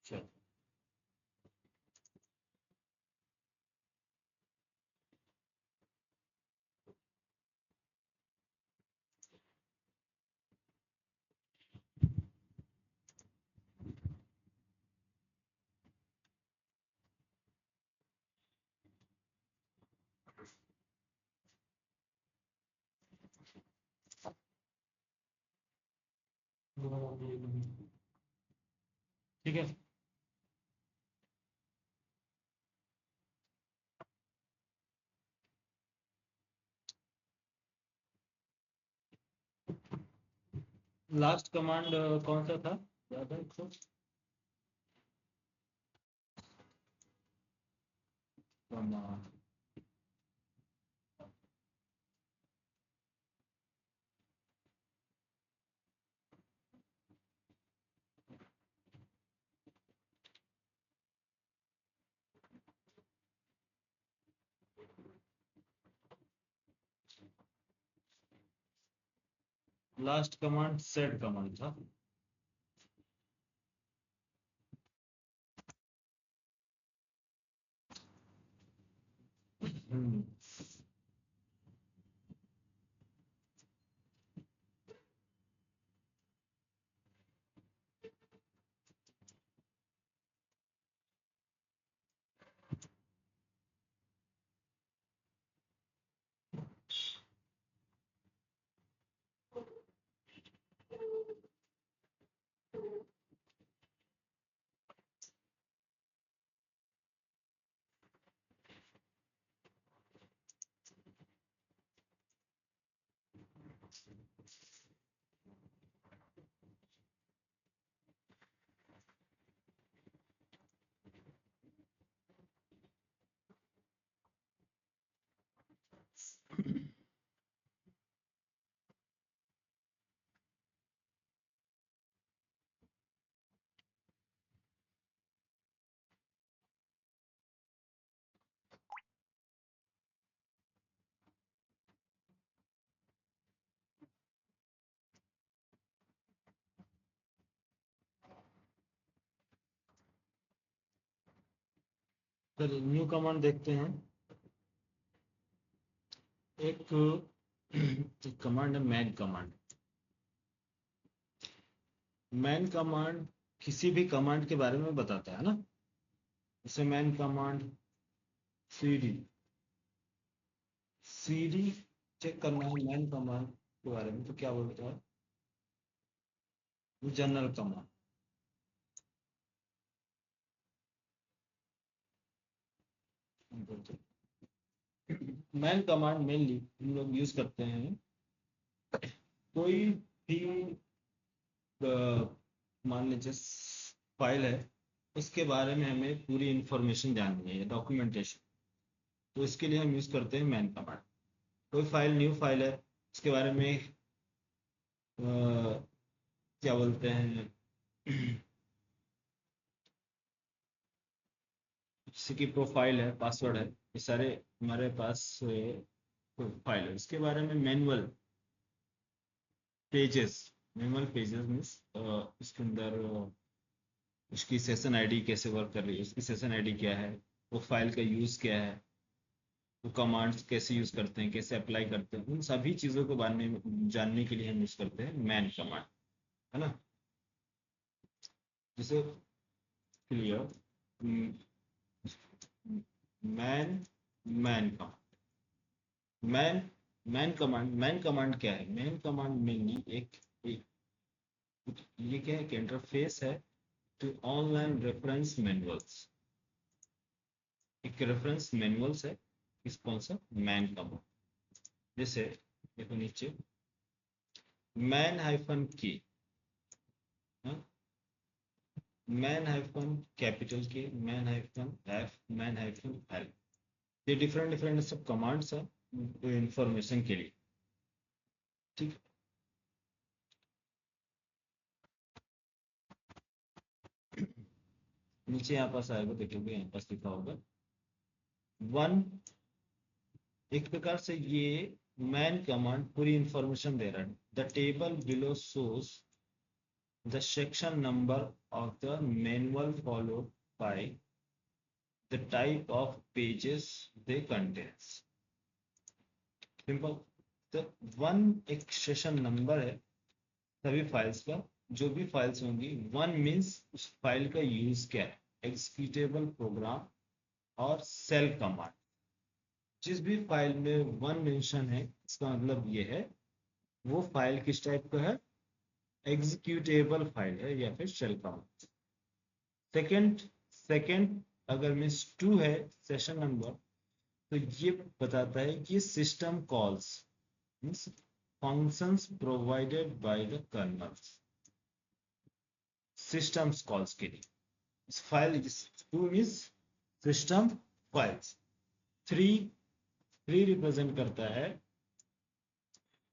चलो ठीक है। लास्ट कमांड कौन सा था, याद है इसको? Command last command set command था। हम्म, चलिए न्यू कमांड देखते हैं। एक एक कमांड है मैन कमांड। मैन कमांड किसी भी कमांड के बारे में बताता है ना। जैसे man command CD, CD check करना है मैन कमांड के बारे में तो क्या बोलता है, general command. Man command mainly हम लोग यूज करते हैं कोई भी मान लीजिए फाइल है, उसके बारे में हमें पूरी इंफॉर्मेशन जाननी है, डॉक्यूमेंटेशन। तो इसके लिए हम यूज करते हैं मैन कमांड। कोई फाइल न्यू फाइल है, उसके बारे में क्या बोलते हैं किसी की प्रोफाइल है, पासवर्ड है, ये सारे हमारे पास फाइल है। उसके बारे में manual pages, manual pages means इसके अंदर उसकी सेशन आईडी कैसे वर्क कर रही है, उसकी सेशन आईडी क्या है, वो फाइल का यूज़ क्या है, वो कमांड्स कैसे यूज़ करते हैं, कैसे अप्लाई करते हैं, उन सभी चीज़ों को जानने के लिए हम यूज़ करते हैं मैन कमांड, है ना। जैसे clear man, man command, man man command क्या है? मैन कमांड मेनली एक ये क्या है कि इंटरफेस है टू ऑनलाइन रेफरेंस मैनुअल्स। एक रेफरेंस मैनुअल्स है इस कौन सा मैन कमांड। जैसे देखो नीचे मैन हाइफन की, मैन हाइफन कैपिटल के, man hyphen F, man hyphen L, ये डिफरेंट डिफरेंट सब कमांड्स हैं इंफॉर्मेशन के लिए, ठीक। नीचे यहाँ पास आएगा, देखोगे यहाँ पास लिखा होगा वन। एक प्रकार से ये मैन कमांड पूरी इंफॉर्मेशन दे रहा है। The table below shows the section number of the manual followed by the type of pages they contains. Simple. तो वन एक सेशन नंबर है सभी फाइल्स का, जो भी फाइल्स होंगी। वन मीन्स उस फाइल का यूज क्या है, एग्जीक्यूटेबल प्रोग्राम और सेल कमांड। जिस भी फाइल में वन मेंशन है इसका मतलब ये है वो फाइल किस टाइप का है, एग्जीक्यूटेबल फाइल है या फिर शेल कमांड। सेकंड सेकंड अगर मीन्स टू है सेशन नंबर, तो ये बताता है कि system calls means functions provided by the kernel, systems calls के लिए इस file. Two means system files. Three three represent करता है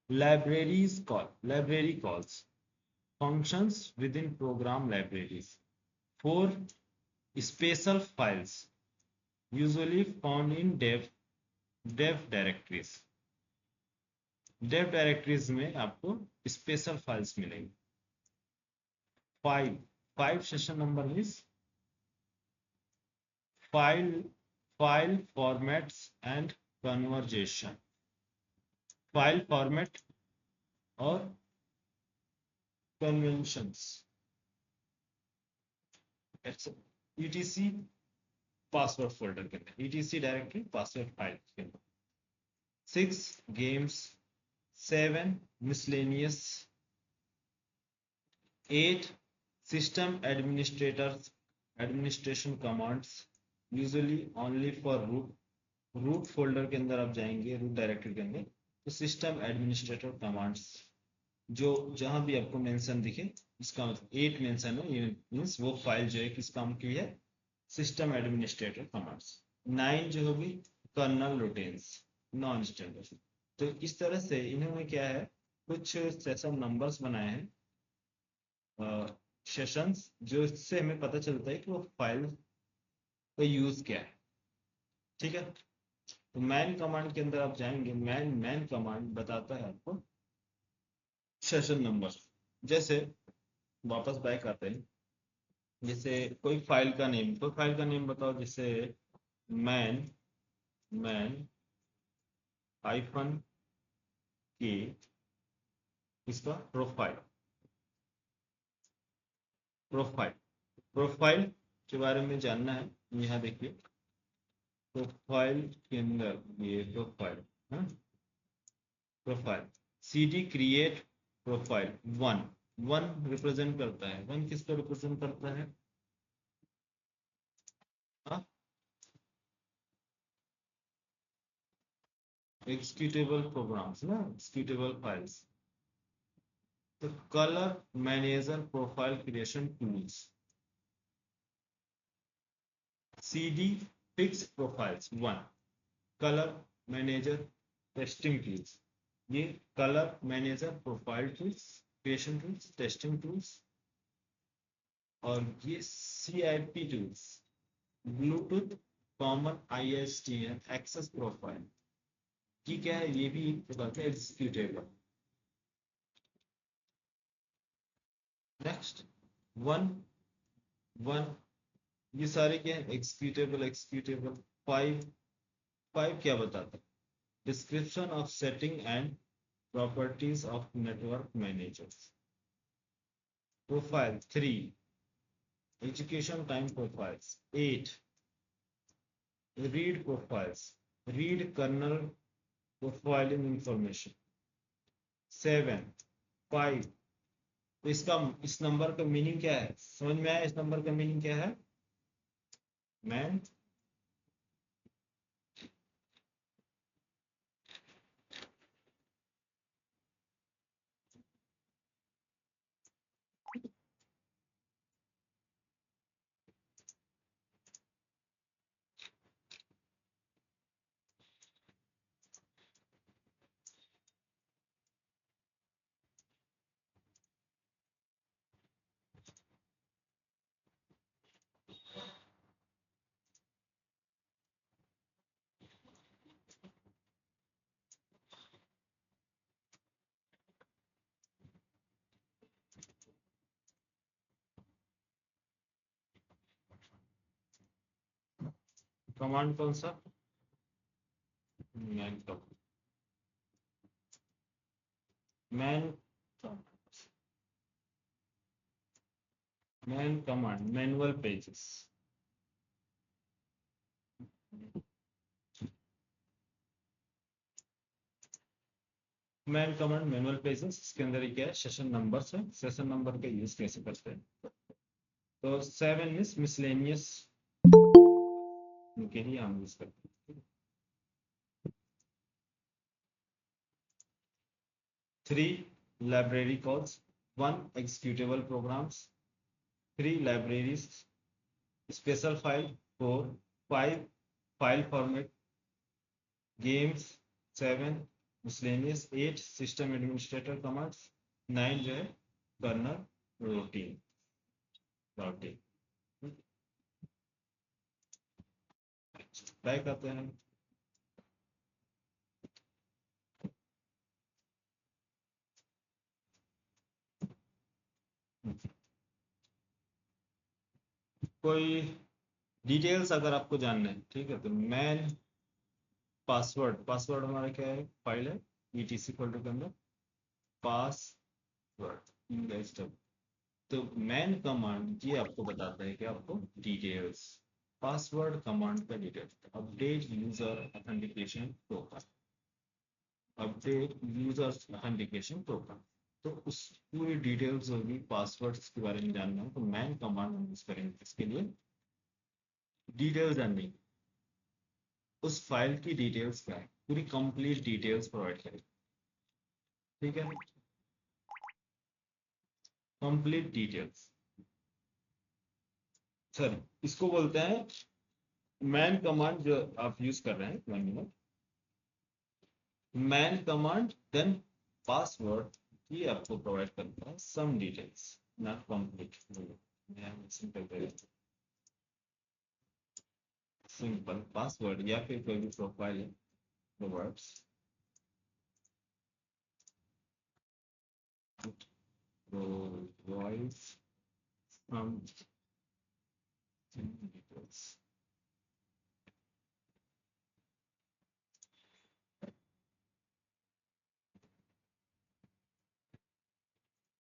libraries call, library calls functions within program libraries. 4. Special files usually found in dev directories. dev directories में आपको special files मिलेंगे। 5 session number means file formats and conversion, file format और conventions, etc password folder के अंदर, etc directory password file के अंदर। 6 games, 7 miscellaneous, 8 system administrators administration commands usually only for root folder के अंदर आप जाएंगे, रूट डायरेक्टरी के अंदर, तो सिस्टम एडमिनिस्ट्रेटर कमांड्स जो जहां भी आपको मेंशन दिखे, इसका मतलब 8 मेंशन है, ये मींस वो फाइल जो है किस काम की है, सिस्टम एडमिनिस्ट्रेटर कमांड्स। 9 जो होगी कर्नल रूटीन्स, नॉन स्टैंडर्ड। तो इस तरह से इन्होंने क्या है कुछ सेशन नंबर्स बनाए हैं, सेशंस, जो इससे हमें पता चलता है कि वो फाइल का यूज क्या है। ठीक है, तो मैन कमांड के अंदर आप जाएंगे, मैन कमांड बताता है आपको सेशन नंबर। जैसे वापस बैक आते हैं, जैसे कोई फाइल का नेम बताओ, जैसे मैन मैन हाइफन के, इसका प्रोफाइल प्रोफाइल प्रोफाइल के बारे में जानना है। यहाँ देखिए प्रोफाइल के अंदर ये प्रोफाइल है, profile cd create profile one, one represent करता है, वन किसको रिप्रेजेंट करता है, एग्जीक्यूटेबल प्रोग्राम्स ना, एग्जीक्यूटेबल फाइल्स। तो colour manager profile creation tools, cd fix profiles one, colour manager testing tools, ये colour manager profile tools creation tools testing tools. और ये CIP tools Bluetooth common ISDN access profile की क्या है, ये भी एक प्रकार का एग्जीक्यूटेबल। नेक्स्ट वन वन, ये सारे क्या है एग्जीक्यूटेबल एग्जीक्यूटेबल। फाइव फाइव क्या बताता है, description of setting and properties of network managers. Profile 3 education time profiles. 8 read profiles, read kernel profiling information. 7 5, तो इसका इस नंबर का मीनिंग क्या है, समझ में आया, इस नंबर का मीनिंग क्या है, मैन कमांड कौन सा? Man command. Man man command manual pages. Man command manual pages, इसके अंदर क्या है, सेशन नंबर है, सेशन नंबर का यूज कैसे करते हैं। तो 7 इज मिसलेनियस के लिए हम यूज करते हैं। 3 library calls, 1 executable programs, 3 libraries, special file, 4 5 file format games, 7 miscellaneous, 8 system administrator commands, 9 जो है कर्नल रूटीन रूटीन। ट्राई करते हैं। कोई डिटेल्स अगर आपको जानना है, ठीक है, तो मैन पासवर्ड, पासवर्ड हमारा क्या है, फाइल है etc फोल्डर के अंदर पासवर्ड इन द स्टब। तो मैन कमांड ये आपको बताता है कि आपको डिटेल्स, पासवर्ड कमांड का details, update user authentication profile, update user authentication profile. तो उस पूरी डिटेल्स होगी, पासवर्ड्स के बारे में जानना है तो मैन कमांड हम यूज करेंगे इसके लिए। डिटेल जाननी, उस फाइल की डिटेल्स क्या है, पूरी कंप्लीट डिटेल्स प्रोवाइड करें, ठीक है, कंप्लीट डिटेल्स। सर इसको बोलते हैं मैन कमांड, जो आप यूज कर रहे हैं 1 minute, man command then password, ये आपको प्रोवाइड करता है some details, not complete. Simple simple password या फिर कोई भी profile provides provides some details।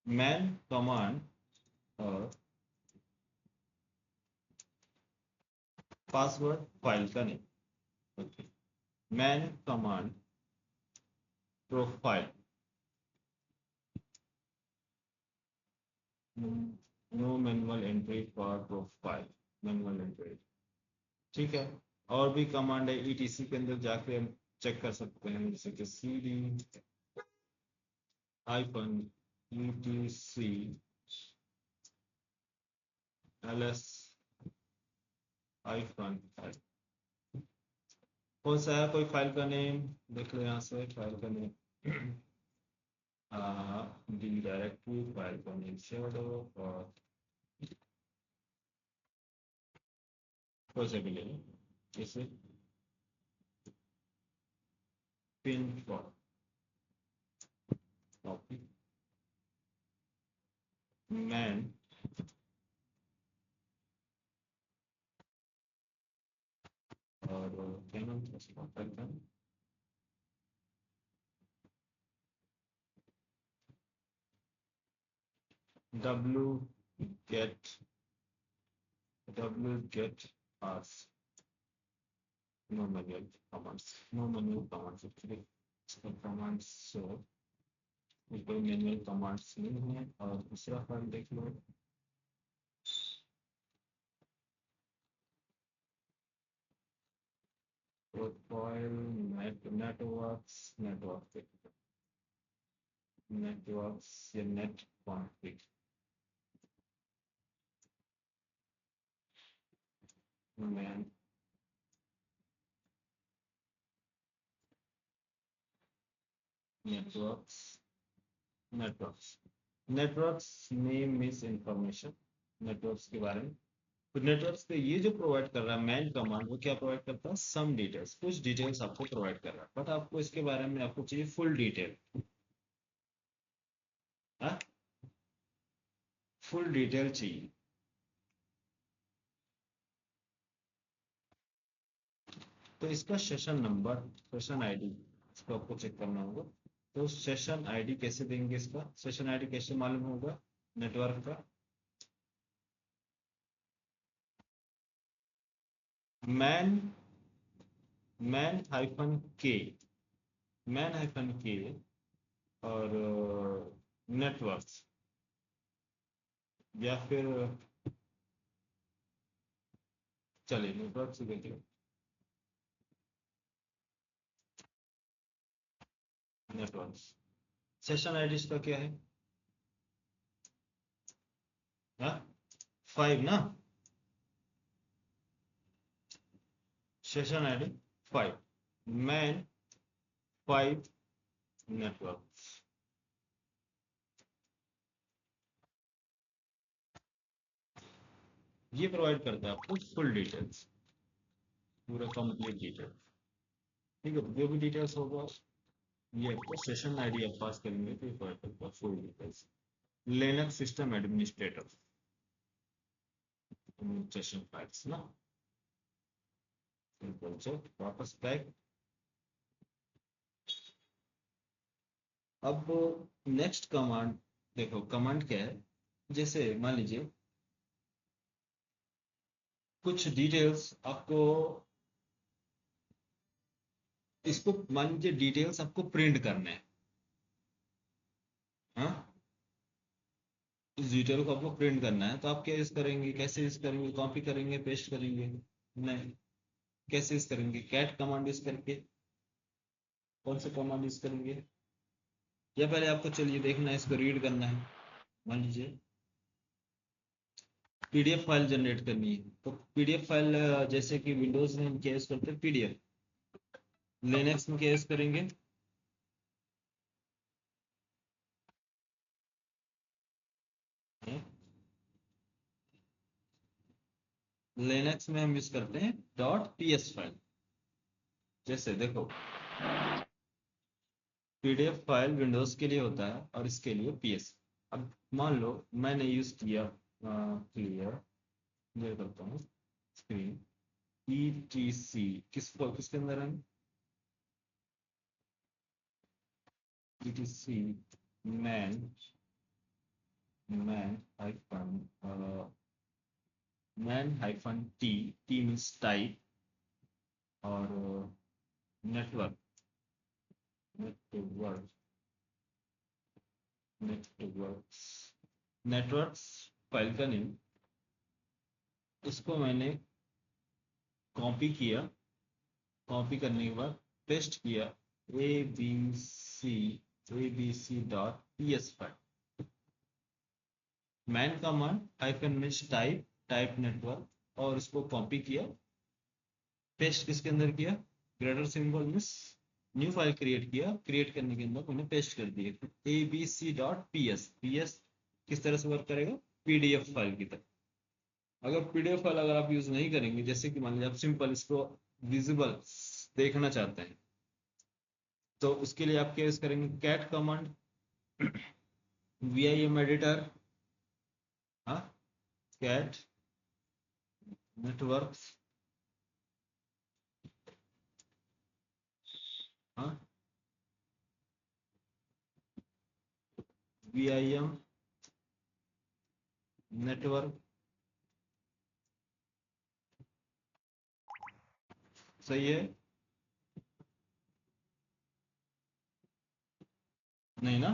Man command और पासवर्ड फाइल का नहीं। Man command profile, no manual entry for profile, manual entry, ठीक है। और भी कमांड है ईटीसी के अंदर जाके हम चेक कर सकते हैं, जैसे कि cd hyphen etc ls hyphen, कौन सा है, कोई फाइल का नेम देख लो यहाँ से, फाइल का नेम डी डायरेक्टरी, फाइल का नेम शेयर और कोई से भी ले लो, जैसे पिन फॉर कॉपी मैन और क्या नाम था उसका फाइल का, डब्ल्यू गेट, आर्स, no manual commands, no manual commands actually commands, कोई मैनुअल कमांड्स नहीं है। और दूसरा फाइल देख लो, प्रोफाइल नेटवर्क्स, नेटवर्क्स या net config, man networks, networks, networks name means information, networks के बारे में। तो नेटवर्क्स पे ये जो प्रोवाइड कर रहा है मैन कमांड, वो क्या प्रोवाइड करता है, सम डिटेल्स, कुछ डिटेल्स आपको प्रोवाइड कर रहा है, बट आपको इसके बारे में आपको चाहिए फुल डिटेल, फुल डिटेल चाहिए। तो इसका सेशन नंबर, सेशन आईडी इसको आपको चेक करना होगा। तो सेशन आईडी कैसे देंगे, इसका सेशन आईडी कैसे मालूम होगा नेटवर्क का? मैन मैन हाइफन के, मैन हाइफन के और नेटवर्क, या फिर चलिए नेटवर्क से देखिए, नेटवर्क सेशन आईडी इसका क्या है? हाँ 5 ना, सेशन आईडी 5, मैन 5 नेटवर्क। ये प्रोवाइड करता है आपको फुल डिटेल्स, पूरा कंप्लीट डिटेल्स। ठीक है, जो भी डिटेल्स होगा ये आपको सेशन आईडी आप पास करेंगे तो ये प्रोवाइड करता है full details. Linux system administrator administration files ना, सिंपल से वापस बैक। अब नेक्स्ट कमांड देखो, कमांड क्या है, जैसे मान लीजिए कुछ डिटेल्स आपको, इसको मान लीजिए डिटेल्स आपको प्रिंट करने हैं, हाँ इस डिटेल को आपको प्रिंट करना है, तो आप क्या यूज करेंगे, कैसे यूज करेंगे, कॉपी करेंगे पेस्ट करेंगे? नहीं, कैसे यूज करेंगे, कैट कमांड यूज करके। कौन सा कमांड यूज करेंगे, या पहले आपको चलिए देखना है, इसको रीड करना है। मान लीजिए पीडीएफ फाइल जनरेट करनी है, तो पीडीएफ फाइल जैसे कि विंडोज में हम क्या यूज करते हैं पीडीएफ, लिनक्स में क्या यूज करेंगे? लिनक्स में हम यूज करते हैं डॉट पीएस फाइल। जैसे देखो पीडीएफ फाइल विंडोज के लिए होता है और इसके लिए पीएस। अब मान लो मैंने यूज किया क्लियर, क्लियर करता हूँ स्क्रीन, ईटीसी किसको, किसके अंदर है, ETC man, man hyphen man hyphen T, T means type, और network, network, networks, networks file का नेम, इसको मैंने कॉपी किया, कॉपी करने के बाद पेस्ट किया, A B C, A B C dot P S file, man command hyphen means type, type network, और इसको कॉपी किया, पेस्ट किसके अंदर किया, greater symbol means new file create किया, क्रिएट करने के अंदर मैंने पेस्ट कर दिया A B C dot P S, P S किस तरह से वर्क करेगा, पीडीएफ फाइल की तरह। अगर पीडीएफ फाइल अगर आप यूज नहीं करेंगे, जैसे कि मान लीजिए आप सिंपल इसको विजिबल देखना चाहते हैं, तो उसके लिए आप क्या यूज करेंगे, cat command, V I M editor, हाँ कैट नेटवर्क, हाँ वी आई एम नेटवर्क, सही है, नहीं ना?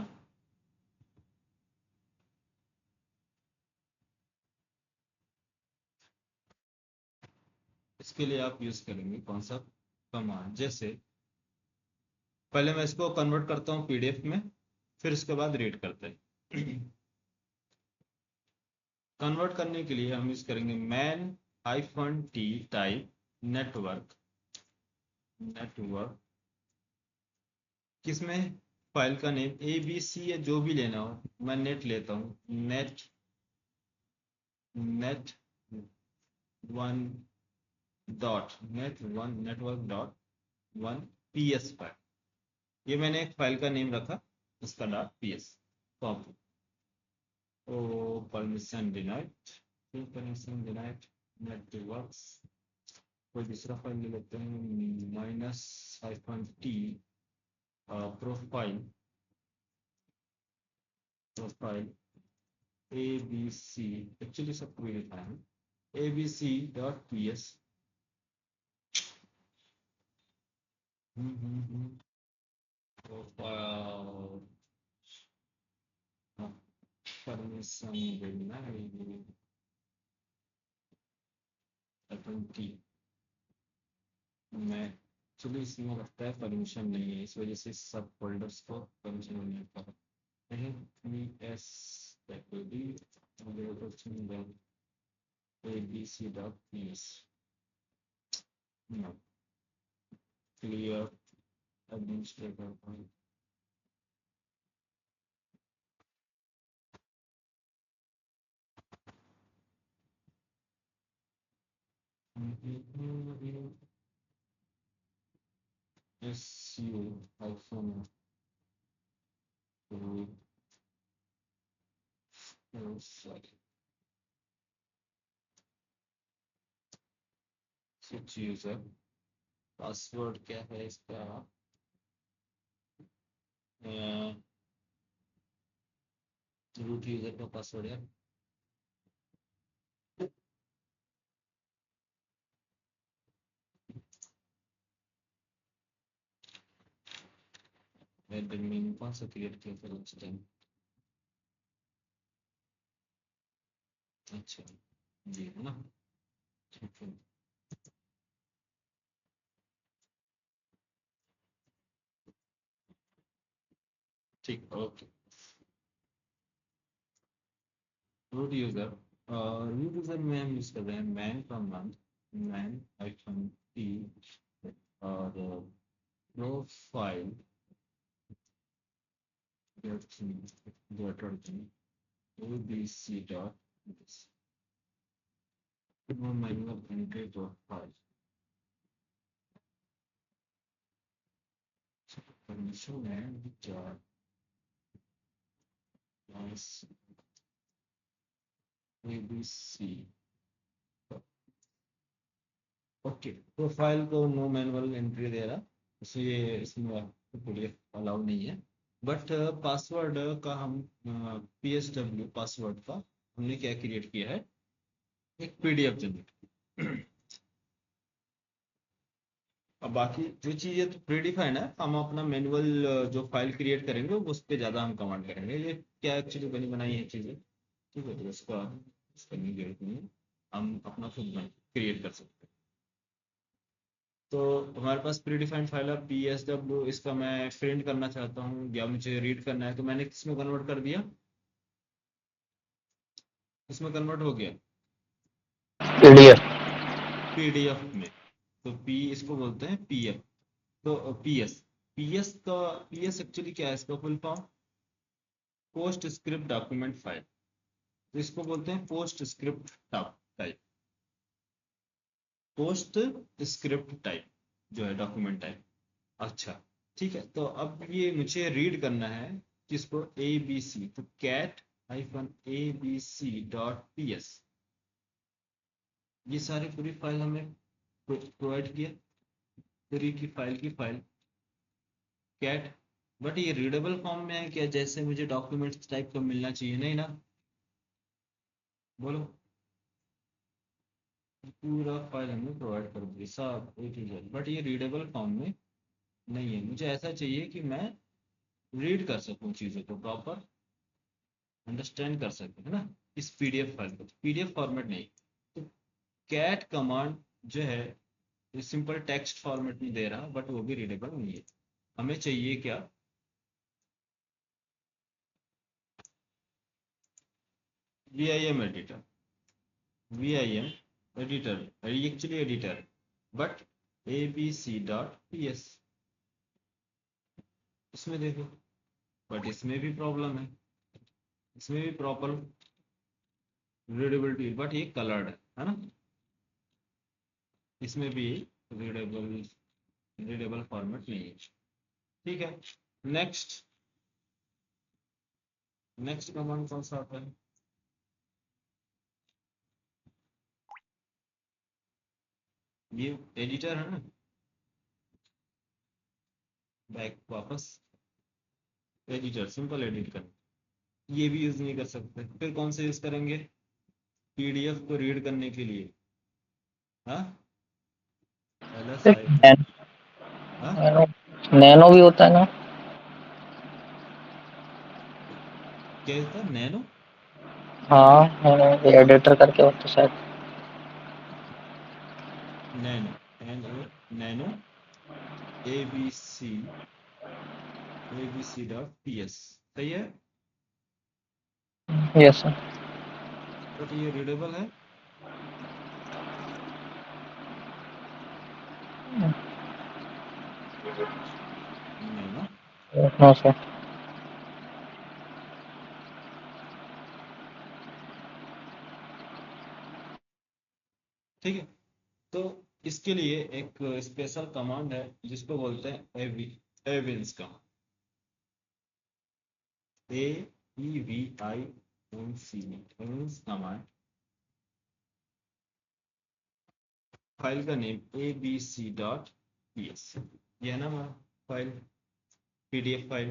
इसके लिए आप यूज करेंगे कौन सा कमांड, जैसे पहले मैं इसको कन्वर्ट करता हूँ पीडीएफ में, फिर उसके बाद रीड करते हैं। कन्वर्ट करने के लिए हम यूज करेंगे man hyphen T type network, network किसमें, फाइल का नेम ए बी सी या जो भी लेना हो, मैं नेट लेता हूँ, net, net one dot, net one network dot one P S file, ये मैंने एक फाइल का नेम रखा, उसका dot P S copy, oh permission denied, permission denied networks, कोई दूसरा फाइल ले लेते हैं, --t profile profile abc, actually सब कोई लिखा है abc.ps। प्रोफाइल परमिशन देना है अपन की, मैं एक्चुअली इसमें लगता है परमिशन नहीं है, इस वजह से सब फोल्डर्स को परमिशन नहीं पा रहा है। S abc.ps clear administrator file. SU hyphen switch user, password क्या है इसका, रूट यूजर का पासवर्ड है। एडमिन कौन सा क्रिएट किया था उस टाइम, अच्छा ये है ना, ठीक है ठीक ओके। रूट यूजर में हम यूज कर रहे हैं man command, man hyphen T और profile abc dot manual entry profile permission है चार abc। ओके, प्रोफाइल को नो मैनुअल एंट्री दे रहा, इसलिए इसमें पीडीएफ अलाउ नहीं है। बट पासवर्ड का हम PSW पासवर्ड का हमने क्या क्रिएट किया है, एक पीडीएफ जनरेट। अब बाकी जो चीज़ें तो प्रीडिफाइंड है, हम अपना मैनुअल जो फाइल क्रिएट करेंगे उस पर ज़्यादा हम कमांड करेंगे। ये क्या एक्चुअली बनी बनाई है चीज़ें, ठीक है, तो इसका नहीं जरूरत नहीं है, हम अपना खुद क्रिएट कर सकते हैं। तो हमारे पास प्री डिफाइंड फाइल है PSW, इसका मैं प्रिंट करना चाहता हूँ या मुझे रीड करना है, तो मैंने किसमें कन्वर्ट कर दिया, इसमें कन्वर्ट हो गया पीडीएफ। PDF में। तो P इसको बोलते हैं PF, तो PS, PS एक्चुअली क्या है, इसका full form post script document file, तो इसको बोलते हैं post script type, post script type जो है डॉक्यूमेंट टाइप। अच्छा ठीक है, तो अब ये मुझे रीड करना है किसको, ABC, तो कैट हाइफन abc.ps, ये सारी पूरी फाइल हमें प्रोवाइड किया, पूरी की फाइल कैट। बट ये रीडेबल फॉर्म में है क्या, जैसे मुझे डॉक्यूमेंट्स टाइप का मिलना चाहिए, नहीं ना, बोलो। पूरा फाइल हमें प्रोवाइड कर दिया सब A to Z, बट ये रीडेबल फॉर्म में नहीं है, मुझे ऐसा चाहिए कि मैं रीड कर सकूं चीज़ों को, प्रॉपर अंडरस्टैंड कर सकूं, है ना, इस PDF फाइल को, PDF फॉर्मेट नहीं। तो कैट कमांड जो है ये सिंपल टेक्स्ट फॉर्मेट में दे रहा, बट वो भी रीडेबल नहीं है। हमें चाहिए क्या, VIM editor, VIM editor actually editor, but abc.ps इसमें देखो, बट इसमें भी प्रॉब्लम है, इसमें भी प्रॉपर रीडेबिलिटी, बट ये कलर्ड है ना, इसमें भी रीडेबल रीडेबल फॉर्मेट नहीं है, ठीक है। नेक्स्ट नेक्स्ट कमांड कौन सा आता है, ये एडिटर है ना, बैक वापस एडिटर, सिंपल एडिट करना, ये भी यूज नहीं कर सकते। फिर कौन से यूज करेंगे, पीडीएफ को रीड करने के लिए, हाँ, एलएस हाइफन, हाँ, नैनो नैनो भी होता है ना। क्या होता है नैनो, हाँ नैनो एडिटर करके होता है शायद। Nano, N A, nano, abc dot P S, सही है। Yes sir. बट ये रीडेबल है, नहीं ना। No sir. ठीक है, तो इसके लिए एक स्पेशल कमांड है जिसको बोलते हैं एविंस का, AEVINC, एविंस कमांड। फाइल का नेम abc.ps, ये है ना हमारा file, PDF file,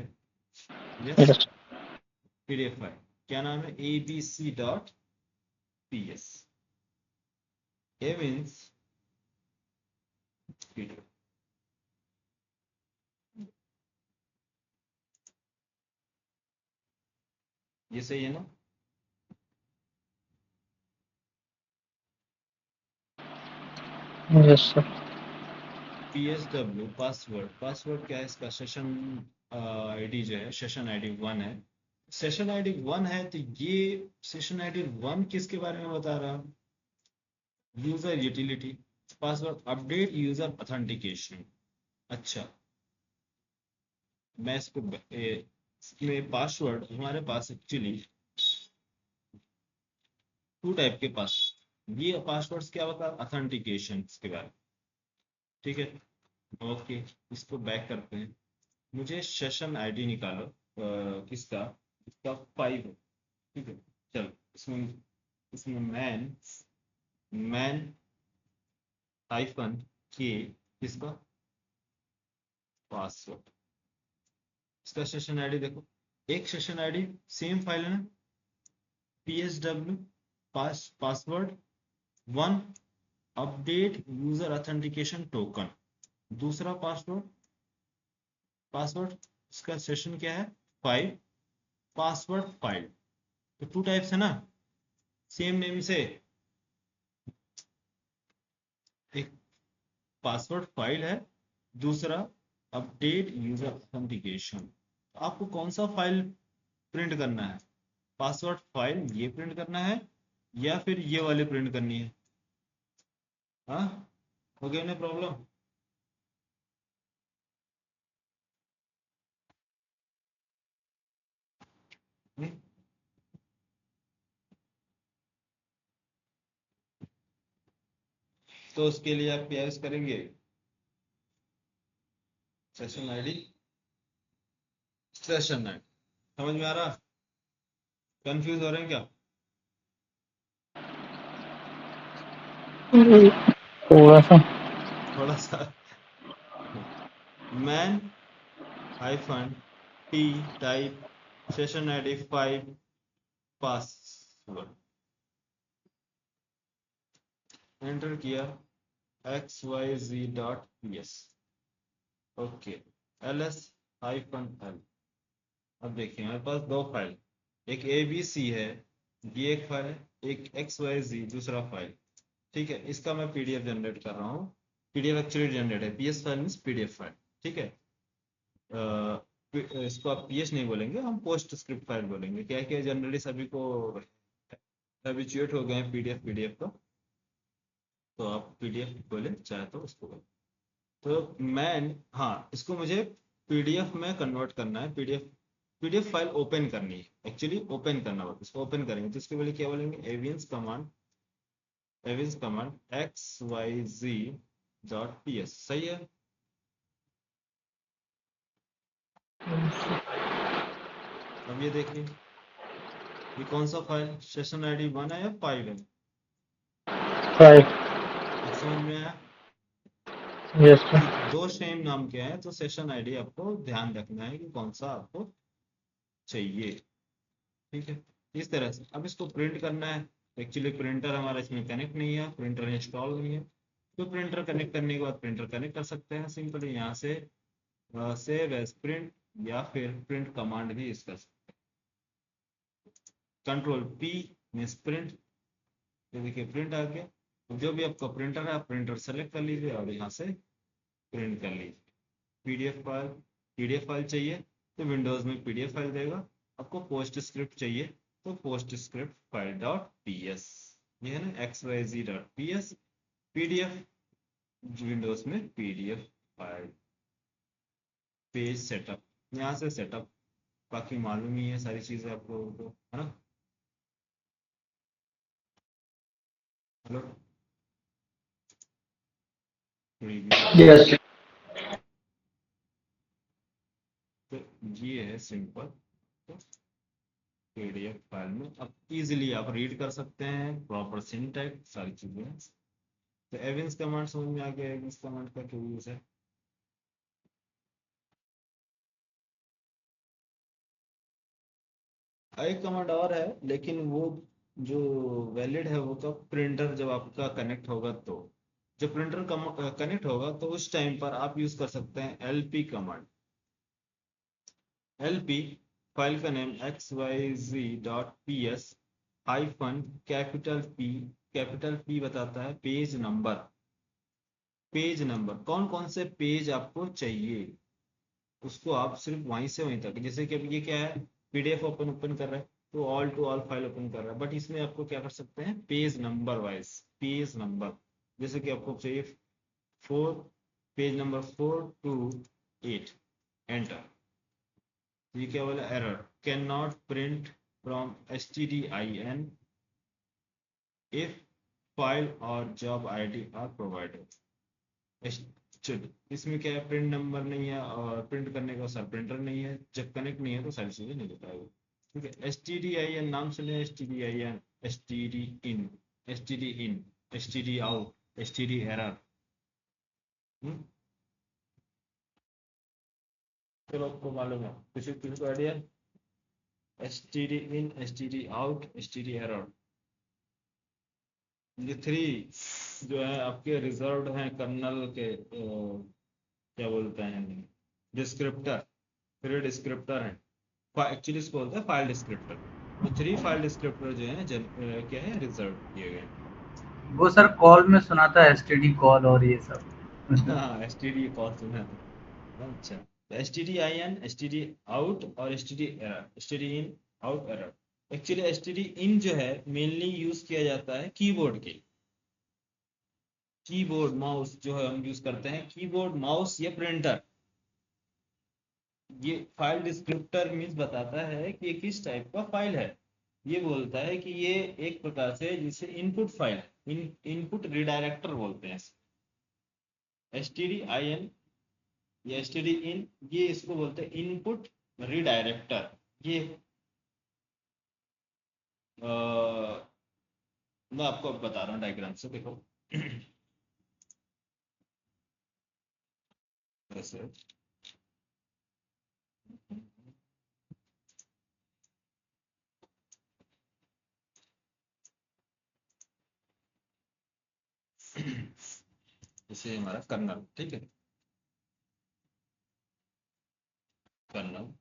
yes, yes PDF file, क्या नाम है, abc.ps, एविंस पीडीएफ। ये सही है ना। Yes sir. PSW password, password क्या है इसका, सेशन आईडी जो है, सेशन आईडी 1 है, सेशन आईडी 1 है, तो ये सेशन आईडी 1 किसके बारे में बता रहा है, user utility, password update user authentication. अच्छा, मैं इसको इसमें पासवर्ड हमारे पास एक्चुअली टू टाइप के पास, ये पासवर्ड्स क्या होता है, ऑथेंटिकेशन के बारे में, ठीक है। ओके, इसको बैक करते हैं, मुझे सेशन आईडी निकालो, किसका, इसका 5 है, ठीक है। चलो, इसमें इसमें मैन हाइफन के, किसका, पासवर्ड, इसका सेशन आईडी देखो, एक सेशन आईडी सेम फाइल है ना, PSW password 1 update user authentication token, दूसरा पासवर्ड, पासवर्ड इसका सेशन क्या है, 5, पासवर्ड फाइल, तो टू टाइप्स है ना, सेम नेम से, एक पासवर्ड फाइल है, दूसरा अपडेट यूजर ऑथेंटिकेशन। आपको कौन सा फाइल प्रिंट करना है, पासवर्ड फाइल ये प्रिंट करना है या फिर ये वाली प्रिंट करनी है, हाँ, हो गया ना प्रॉब्लम। तो उसके लिए आप क्या यूज करेंगे, सेशन आईडी, सेशन आईडी, समझ में आ रहा, कंफ्यूज हो रहे हैं क्या, थोड़ा सा। थोड़ा सा। Man hyphen T type session ID 5 password, enter किया xyz.ps, okay, ls hyphen l। अब देखिए हमारे पास दो फाइल, एक abc है, ये एक फाइल है, एक xyz दूसरा फाइल, ठीक है। इसका मैं पीडीएफ जनरेट कर रहा हूँ, पीडीएफ एक्चुअली जनरेट है, PS file means PDF file, ठीक है। इसको आप पीएस नहीं बोलेंगे, हम पोस्ट स्क्रिप्ट फाइल बोलेंगे, क्या क्या जनरली सभी को हैबिचुएट हो गए हैं पीडीएफ पीडीएफ का, तो आप पीडीएफ बोले चाहे तो उसको बोले। तो मैन, हाँ, इसको मुझे पीडीएफ में कन्वर्ट करना है, पीडीएफ पीडीएफ फाइल ओपन करनी है, एक्चुअली ओपन करना होगा, इसको ओपन करेंगे तो इसके लिए क्या बोलेंगे, एवियंस कमांड xyz.ps, सही है। अब ये देखिए, ये कौन सा फाइल, सेशन आईडी 1 है या 5 है, 5। अब समझ में आया। Yes sir. दो सेम नाम के हैं तो सेशन आईडी आपको ध्यान रखना है कि कौन सा आपको चाहिए। ठीक है, इस तरह से अब इसको प्रिंट करना है। एक्चुअली प्रिंटर हमारा इसमें कनेक्ट नहीं है, प्रिंटर इंस्टॉल नहीं है, तो प्रिंटर कनेक्ट करने के बाद प्रिंटर कनेक्ट कर सकते हैं सिंपली यहाँ से सेव एज प्रिंट, या फिर प्रिंट कमांड भी इसका कंट्रोल पी मीन्स प्रिंट। ये देखिए प्रिंट आ गया। अब जो भी आपका प्रिंटर है आप प्रिंटर सेलेक्ट कर लीजिए और यहाँ से प्रिंट कर लीजिए। पीडीएफ फाइल चाहिए तो विंडोज में पीडीएफ फाइल देगा। आपको पोस्ट स्क्रिप्ट चाहिए तो post script file dot P S, ये है ना XYZ dot P S. PDF Windows में पीडीएफ फाइल, पेज सेटअप, यहाँ से सेटअप, बाकी मालूम ही है सारी चीजें आप लोगों को, है ना। Hello, preview, yes. तो ये है सिंपल। तो पीडीएफ फाइल में अब इजीली आप रीड कर सकते हैं, प्रॉपर सिंटैक्स सारी चीजें। तो एविंस कमांड समझ में आ गया, एविंस कमांड का क्या यूज है। एक कमांड और है लेकिन वो जो वैलिड है वो कब, प्रिंटर जब आपका कनेक्ट होगा तो, जब प्रिंटर कनेक्ट होगा तो उस टाइम पर आप यूज कर सकते हैं एलपी कमांड। एलपी फाइल का name xyz.ps hyphen capital P बताता है पेज नंबर। पेज नंबर कौन कौन से पेज आपको चाहिए उसको आप सिर्फ वहीं से वहीं तक, जैसे कि अब ये क्या है, पीडीएफ ओपन ओपन कर रहा है तो all to all file open कर रहा है, बट इसमें आपको क्या कर सकते हैं page number wise, page number, जैसे कि आपको चाहिए four, page number 4 to 8, enter. ये क्या बोला, error can not print from stdin if file और जॉब आईडी आर प्रोवाइडेड। चलिए इसमें क्या है, प्रिंट नंबर नहीं है और प्रिंट करने का सर प्रिंटर नहीं है, जब कनेक्ट नहीं है तो सारी चीजें नहीं बताएगी। ठीक है, S T D I N नाम सुने, STDIN, STD in, STD out, STD error. चलो आपको मालूम है, किसी को idea, STD in, STD out, STD error, ये थ्री जो है आपके रिजर्व्ड हैं कर्नल के क्या बोलते हैं, डिस्क्रिप्टर, थ्री डिस्क्रिप्टर हैं, एक्चुअली इसको बोलते हैं फाइल डिस्क्रिप्टर। तो थ्री फाइल डिस्क्रिप्टर जो है क्या है, रिजर्व किए गए हैं। वो सर कॉल में सुना था एसटीडी कॉल और ये सब मतलब। हाँ STD कॉल सुना है। अच्छा, तो STDIN, STD आउट और STD एरर, STD इन, आउट, एरर। एक्चुअली STD इन जो है मेनली यूज किया जाता है कीबोर्ड के, कीबोर्ड माउस जो है हम यूज करते हैं, कीबोर्ड माउस या प्रिंटर। ये फाइल डिस्क्रिप्टर मीन्स बताता है कि ये किस टाइप का फाइल है। ये बोलता है कि ये एक प्रकार से जिसे इनपुट फाइल, इनपुट रिडायरेक्टर बोलते हैं। STDIN या STD इन, ये इसको बोलते हैं इनपुट रिडायरेक्टर। ये मैं आपको अब बता रहा हूँ डायग्राम से, देखो ऐसे जैसे हमारा कर्नल, ठीक है, कर्नल,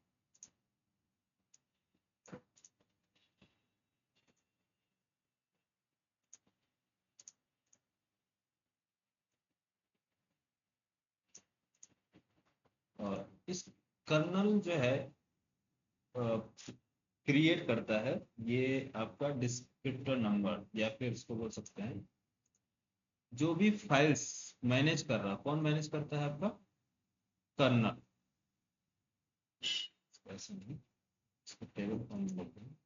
और इस कर्नल जो है क्रिएट करता है ये आपका डिस्क्रिप्टर नंबर, या फिर इसको बोल सकते हैं जो भी फाइल्स मैनेज कर रहा, कौन मैनेज करता है आपका, कर्नल। ऐसे नहीं, इसको टेबल कौन बोलते हैं,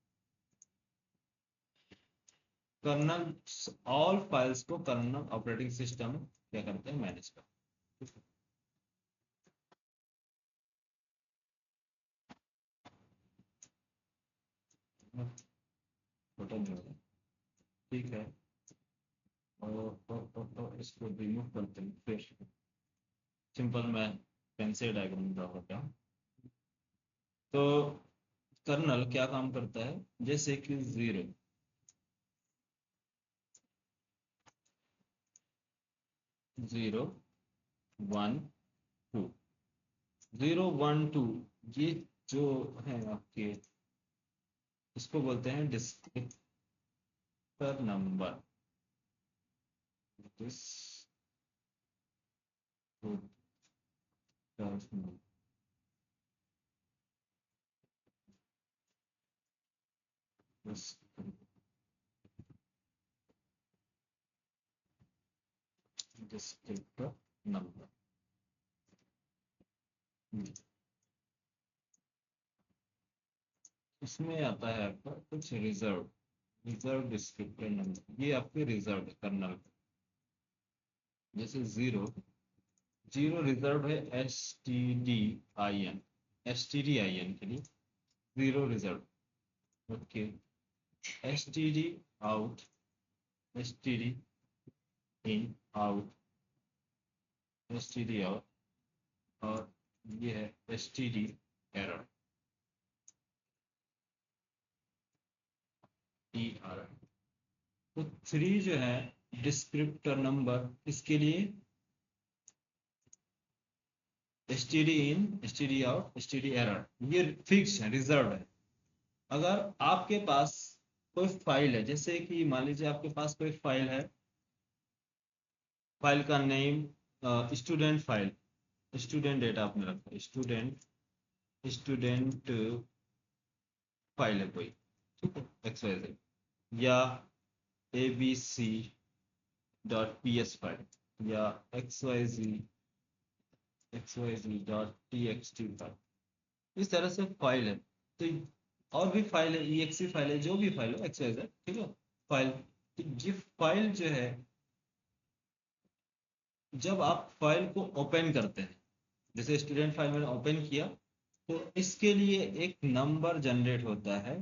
कर्नल, ऑल फाइल्स को कर्नल ऑपरेटिंग सिस्टम क्या करते हैं, मैनेज करते हैं। छोटा नहीं होगा, ठीक है, और इसको रिमूव करते हैं फिर। सिंपल मैं पेन से डायग्राम ड्रॉ करता हूँ। तो कर्नल क्या काम करता है, जैसे कि 0 0 1 2 0 1 2 ये जो है आपके, इसको बोलते हैं डिस्क्रिप्टर नंबर। डिस्क्रिप्टर नंबर इसमें आता है आपका कुछ रिजर्व रिजर्व डिस्क्रिप्टर नंबर, ये आपके रिजर्व कर्नल, जैसे 0 0 रिजर्व है S T D I N के लिए 0 reserve. Okay, S T D out, S T D in out, S T D out, और ये है S T D error, E R. तो 3 जो है डिस्क्रिप्टर नंबर, इसके लिए S T D in, S T D out, S T D error, ये fix है, रिजर्व है। अगर आपके पास कोई फाइल है, जैसे कि मान लीजिए आपके पास कोई फाइल है, फाइल का name student file, student data आपने रखा, स्टूडेंट स्टूडेंट फाइल है कोई, ठीक है, एक्स वाई जेड, या A B C dot P S file, या X Y G dot T X T file, इस तरह से फाइल है। तो और भी फाइल है, ई एक्स फाइल है, जो भी फाइल हो एक्स वाई जेड, ठीक है, फाइल। तो ये फाइल जो है, जब आप फाइल को ओपन करते हैं, जैसे स्टूडेंट फाइल मैंने ओपन किया, तो इसके लिए एक नंबर जनरेट होता है,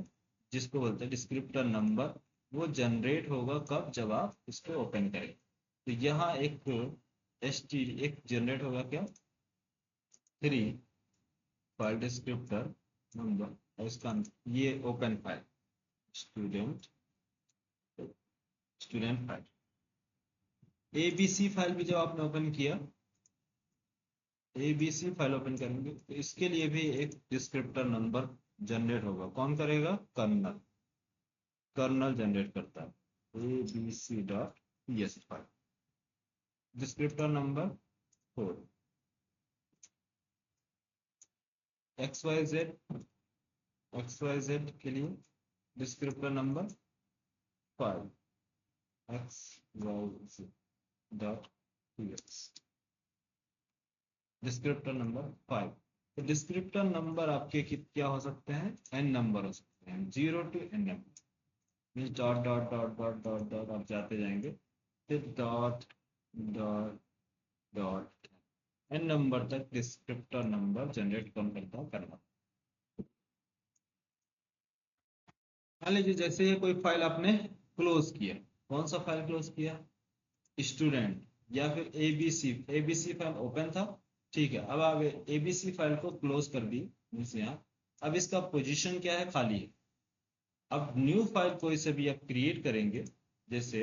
जिसको बोलते हैं डिस्क्रिप्टर नंबर। वो जनरेट होगा कब, जब आप इसको ओपन करें। तो यहाँ एक एक जनरेट होगा क्या, 3 फाइल डिस्क्रिप्टर नंबर, और इसका ये open file student student file. ABC file भी जब आपने ओपन किया, एबीसी फाइल ओपन करेंगे, तो इसके लिए भी एक डिस्क्रिप्टर नंबर जनरेट होगा। कौन करेगा, कर्नल, कर्नल जनरेट करता है A B C dot P S file, descriptor number 4। X Y Z के लिए descriptor number 5, X Y Z dot P S, descriptor number 5। तो डिस्क्रिप्टर नंबर आपके क्या हो सकते हैं, एन नंबर हो सकते हैं, 0 to n नंबर, means dot dot dot dot dot dot आप जाते जाएंगे, फिर dot dot dot N number तक डिस्क्रिप्टर नंबर जनरेट कौन करता है, करना। मान लीजिए जैसे ये कोई फाइल आपने क्लोज किया, कौन सा फाइल क्लोज किया, स्टूडेंट, या फिर एबीसी फाइल ओपन था, ठीक है, अब आप एबीसी फाइल को क्लोज कर दी, मीन्स यहाँ अब इसका पोजीशन क्या है, खाली है। अब न्यू फाइल कोई से भी आप क्रिएट करेंगे, जैसे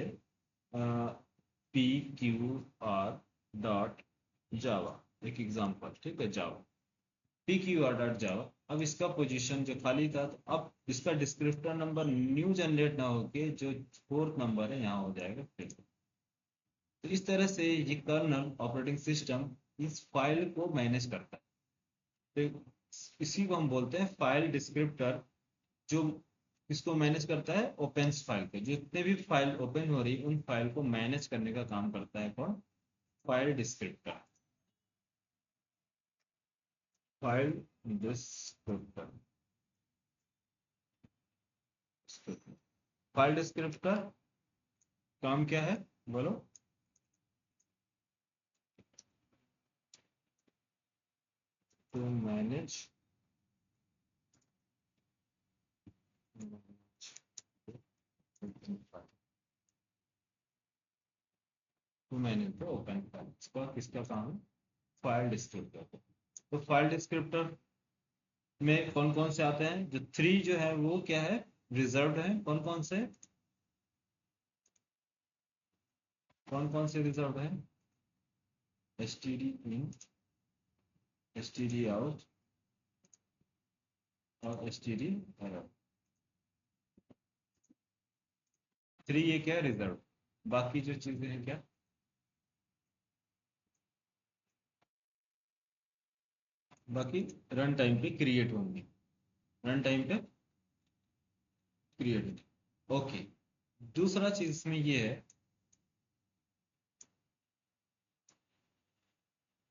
P Q R dot Java, एक एग्जांपल, ठीक है, Java P Q R dot Java. अब इसका पोजीशन जो खाली था, तो अब इसका डिस्क्रिप्टर नंबर न्यू जनरेट ना होके जो 4th नंबर है यहाँ हो जाएगा फिर। तो इस तरह से ये कर्नल ऑपरेटिंग सिस्टम इस फाइल को मैनेज करता है। तो इसी को हम बोलते हैं फाइल डिस्क्रिप्टर, जो इसको मैनेज करता है ओपन फाइल पे, जितने भी फाइल ओपन हो रही है उन फाइल को मैनेज करने का काम करता है कौन, file descriptor, file descriptor. File descriptor काम क्या है, बोलो, to manage to manage the open file. इसका किसका काम है, फाइल डिस्क्रिप्टर। तो फाइल डिस्क्रिप्टर में कौन कौन से आते हैं? जो 3 जो है वो क्या है, रिजर्व्ड है। कौन कौन से रिजर्व्ड है? std in, std out और std error। 3 ये क्या है, रिजर्व। बाकी जो चीजें हैं क्या, बाकी रन टाइम पे क्रिएट होंगी, रन टाइम पे क्रिएट होंगी। ओके, दूसरा चीज इसमें ये है,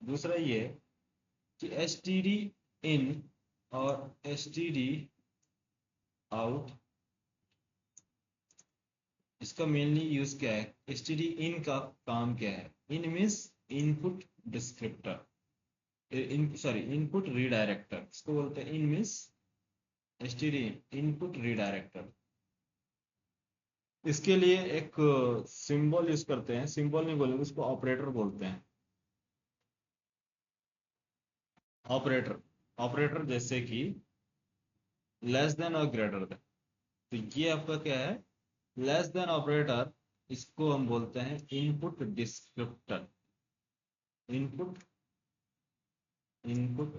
दूसरा ये है कि std in और std out, इसका मेनली यूज क्या है? std in का काम क्या है? in means input descriptor, sorry input redirector, इसको बोलते हैं in means std input redirector. इसके लिए एक सिंबल यूज करते हैं, सिंबल नहीं बोलेंगे उसको, ऑपरेटर बोलते हैं। ऑपरेटर, ऑपरेटर जैसे कि लेस देन और ग्रेटर देन। तो ये आपका क्या है, लेस देन ऑपरेटर, इसको हम बोलते हैं input descriptor, input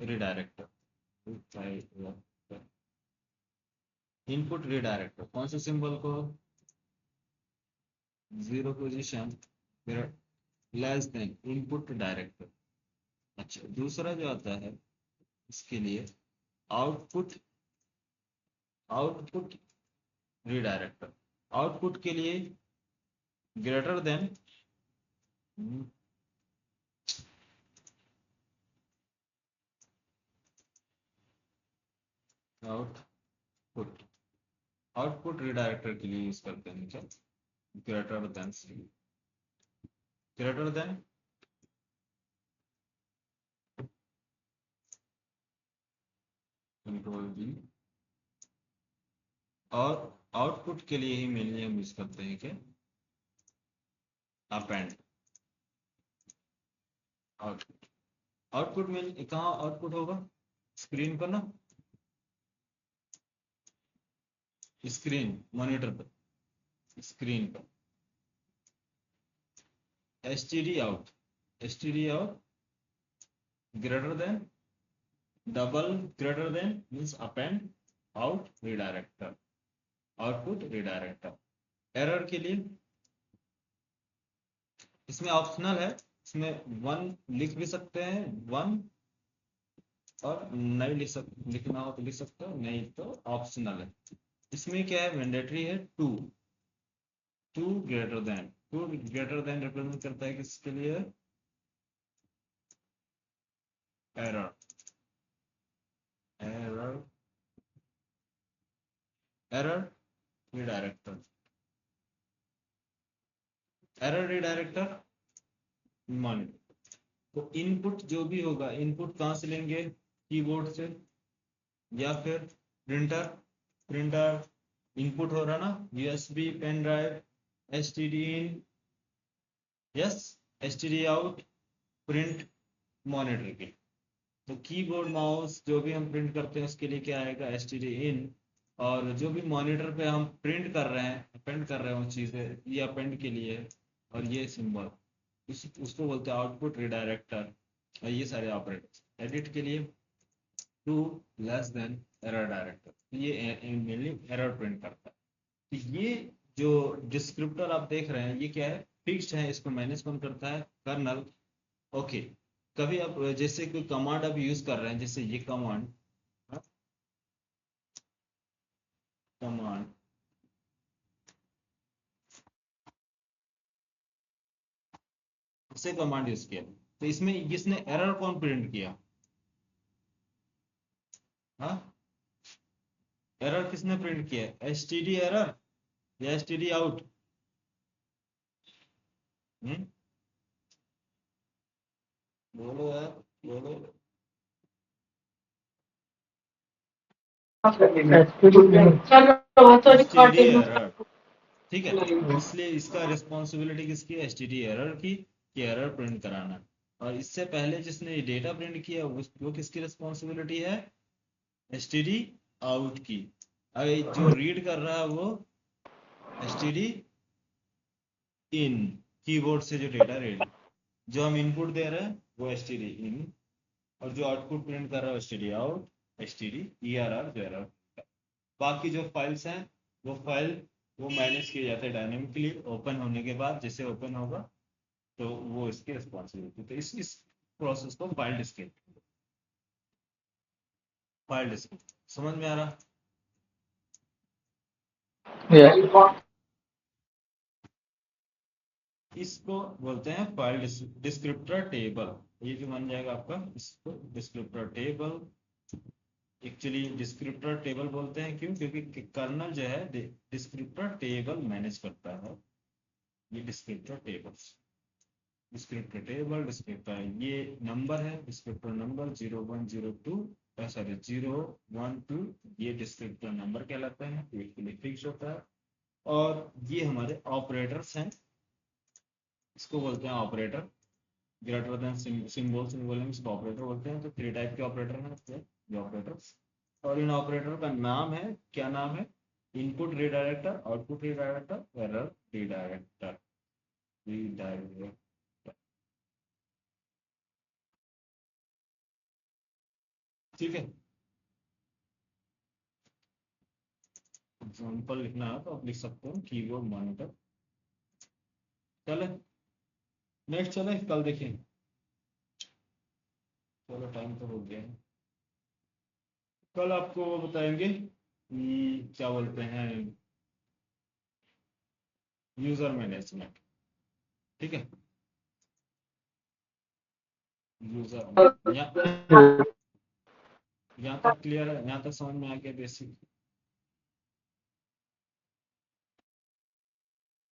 redirector. Input redirector कौन से सिंबल को, 0 पोजीशन, फिर लेस देन इनपुट डायरेक्टर। अच्छा, दूसरा जो आता है इसके लिए आउटपुट, आउटपुट रीडायरेक्टर। आउटपुट के लिए greater than, output, output redirector के लिए यूज करते हैं क्या, greater than, greater than control G. और आउटपुट के लिए ही मेनली हम यूज करते हैं क्या, अपेंड। आउटपुट, आउटपुट में कहाँ आउटपुट होगा, स्क्रीन पर ना, स्क्रीन मॉनिटर पर, स्क्रीन पर std out, std out greater than, double greater than means append out redirector, output redirector। Error के लिए इसमें ऑप्शनल है, इसमें 1 लिख भी सकते हैं 1, और नहीं लिखना हो तो लिख सकते हो, नहीं तो ऑप्शनल है। इसमें क्या है, मैंडेटरी है 2, 2 greater than, 2 greater than represent करता है किसके लिए, एरर, एरर, एरर रिडायरेक्टर, एरर रिडायरेक्टर मान। तो इनपुट जो भी होगा, इनपुट कहाँ से लेंगे, कीबोर्ड से या फिर प्रिंटर, प्रिंटर इनपुट हो रहा ना, USB pen drive, STD in, yes, STD out, print monitor के। तो कीबोर्ड माउस जो भी हम प्रिंट करते हैं उसके लिए क्या आएगा, एसटीडी इन। और जो भी मॉनिटर पे हम प्रिंट कर रहे हैं, अपेंड कर रहे हैं वो चीज़ें, ये अपेंड के लिए है। और ये सिंबल उसको बोलते हैं आउटपुट रिडायरेक्टर। और ये सारे ऑपरेटर एडिट के लिए 2 लेस देन एरर डायरेक्टर, ये मेनली एरर प्रिंट करता है। तो ये जो डिस्क्रिप्टर आप देख रहे हैं ये क्या है, फिक्स्ड है, इसको मैनेज कौन करता है, कर्नल। ओके, कभी आप जैसे कोई कमांड आप यूज कर रहे हैं, जैसे ये कमांड, कमांड से कमांड यूज किया, तो इसमें इसने एरर कौन प्रिंट किया, हाँ, एरर किसने प्रिंट किया, एसटीडी एरर या एसटीडी आउट, बोलो यार, बोलो। एसटीडी एरर, ठीक है, इसलिए इसका रिस्पॉन्सिबिलिटी किसकी है, एसटीडी एरर की, कि एरर प्रिंट कराना। और इससे पहले जिसने डेटा प्रिंट किया वो किसकी रिस्पॉन्सिबिलिटी है? एसटीडी आउट की। अब जो रीड कर रहा है वो एसटीडी इन, कीबोर्ड से जो डेटा रीड, जो हम इनपुट दे रहे हैं वो एसटीडी इन, और जो आउटपुट प्रिंट कर रहा है एसटीडी आउट, एसटीडी ईआरआर जो एरर। बाकी जो फाइल्स हैं वो मैनेज किए जाते हैं डायनेमिकली ओपन होने के बाद। जैसे ओपन होगा तो वो इसकी रिस्पॉन्सिबिलिटी। तो इस प्रोसेस को फाइल डिस्क्रिप्टर समझ में आ रहा? Yeah. इसको बोलते हैं फाइल डिस्क्रिप्टर टेबल। ये जो बन जाएगा आपका, इसको descriptor table. Actually descriptor table बोलते हैं क्यों? क्योंकि कर्नल जो है डिस्क्रिप्टर टेबल मैनेज करता है। ये डिस्क्रिप्टर डिस्क्रिप्टर ये नंबर है, डिस्क्रिप्टर नंबर 0102 सॉरी 012, ये डिस्क्रिप्टर नंबर कहलाता है, एक के लिए फिक्स होता है। और ये हमारे ऑपरेटर्स हैं, इसको बोलते हैं operator. Greater than symbol symbol इसको ऑपरेटर बोलते हैं। तो 3 टाइप के ऑपरेटर हैं ये ऑपरेटर्स। और इन ऑपरेटर का नाम है, क्या नाम है? Input redirector, output redirector, error redirector. ठीक है। एग्जाम्पल लिखना है तो आप लिख सकते हो कीबोर्ड मॉनिटर। चले नेक्स्ट, चले कल देखें। चलो टाइम तो हो गया है। कल आपको वो बताएंगे कि क्या बोलते हैं, यूजर मैनेजमेंट। ठीक है, यूजर यहाँ तक क्लियर है? यहाँ तक समझ में आ गया बेसिक?